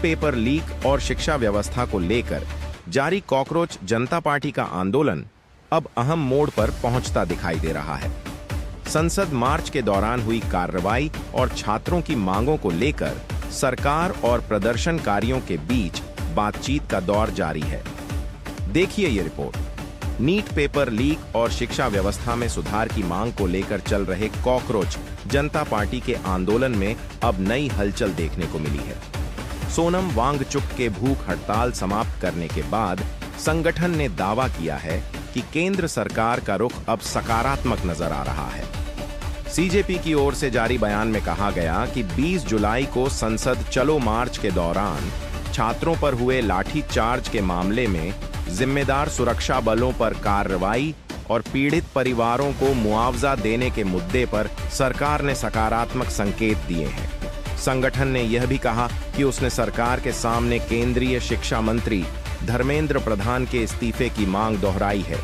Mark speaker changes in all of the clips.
Speaker 1: Paper leak और शिक्षा व्यवस्था को लेकर जारी कॉकरोच जनता पार्टी का आंदोलन अब अहम मोड़ पर पहुंचता दिखाई दे रहा है। संसद मार्च के दौरान हुई कार्रवाई और छात्रों की मांगों को लेकर सरकार और प्रदर्शनकारियों के बीच बातचीत का दौर जारी है। देखिए ये रिपोर्ट। नीट पेपर लीक और शिक्षा व्यवस्था में सुधार की मांग को लेकर चल रहे कॉकरोच जनता पार्टी के आंदोलन में अब नई हलचल देखने को मिली है। सोनम वांगचुक के भूख हड़ताल समाप्त करने के बाद संगठन ने दावा किया है कि केंद्र सरकार का रुख अब सकारात्मक नजर आ रहा है। सीजेपी की ओर से जारी बयान में कहा गया कि 20 जुलाई को संसद चलो मार्च के दौरान छात्रों पर हुए लाठीचार्ज के मामले में जिम्मेदार सुरक्षा बलों पर कार्रवाई और पीड़ित परिवारों को मुआवजा देने के मुद्दे पर सरकार ने सकारात्मक संकेत दिए हैं। संगठन ने यह भी कहा कि उसने सरकार के सामने केंद्रीय शिक्षा मंत्री धर्मेंद्र प्रधान के इस्तीफे की मांग दोहराई है।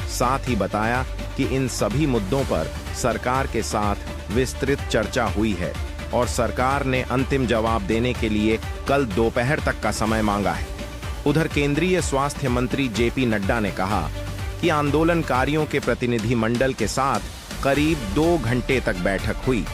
Speaker 1: साथ ही बताया कि इन सभी मुद्दों पर सरकार के साथ विस्तृत चर्चा हुई है और सरकार ने अंतिम जवाब देने के लिए कल दोपहर तक का समय मांगा है। उधर केंद्रीय स्वास्थ्य मंत्री जेपी नड्डा ने कहा कि आंदोलनकारियों के प्रतिनिधि मंडल के साथ करीब 2 घंटे तक बैठक हुई,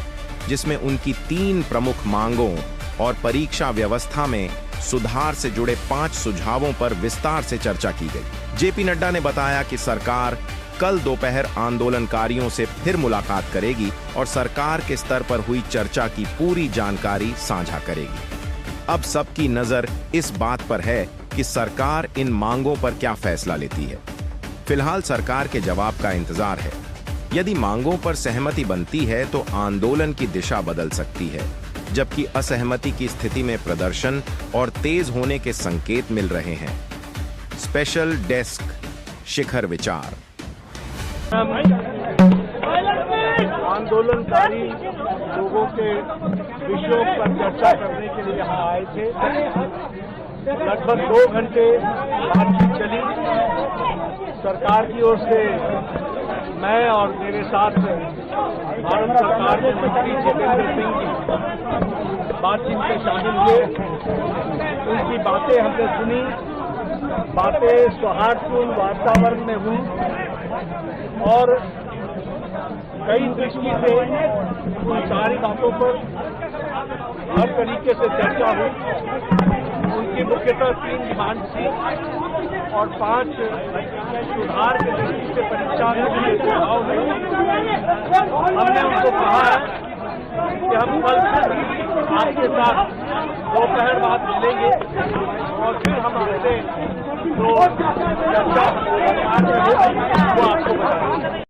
Speaker 1: जिसमें उनकी 3 प्रमुख मांगों और परीक्षा व्यवस्था में सुधार से जुड़े 5 सुझावों पर विस्तार से चर्चा की गई। जेपी नड्डा ने बताया कि सरकार कल दोपहर आंदोलनकारियों से फिर मुलाकात करेगी और सरकार के स्तर पर हुई चर्चा की पूरी जानकारी साझा करेगी। अब सबकी नजर इस बात पर है कि सरकार इन मांगों पर क्या फैसला लेती है। फिलहाल सरकार के जवाब का इंतजार है। यदि मांगों पर सहमति बनती है तो आंदोलन की दिशा बदल सकती है, जबकि असहमति की स्थिति में प्रदर्शन और तेज होने के संकेत मिल रहे हैं। स्पेशल डेस्क शिखर विचार।
Speaker 2: आंदोलनकारी लोगों के विषयों पर चर्चा करने के लिए यहाँ आए थे। लगभग 2 घंटे बातचीत चली। सरकार की ओर से मैं और मेरे साथ भारत सरकार के मंत्री जितेंद्र सिंह जी बातचीत में शामिल हुए। उनकी बातें हमने सुनी। बातें सौहार्दपूर्ण वातावरण में हुई और कई दृष्टि से उन सारी बातों पर हर तरीके से चर्चा हुई। उनकी मुख्यतः 3 डिमांड थी और 5 सुधार के दृष्टि से परीक्षा के लिए सुझाव हुए। हमने उनको कहा है कि हम कल आपके साथ दोपहर बाद मिलेंगे और फिर हम आपसे जो चर्चा वो आपको बताएंगे।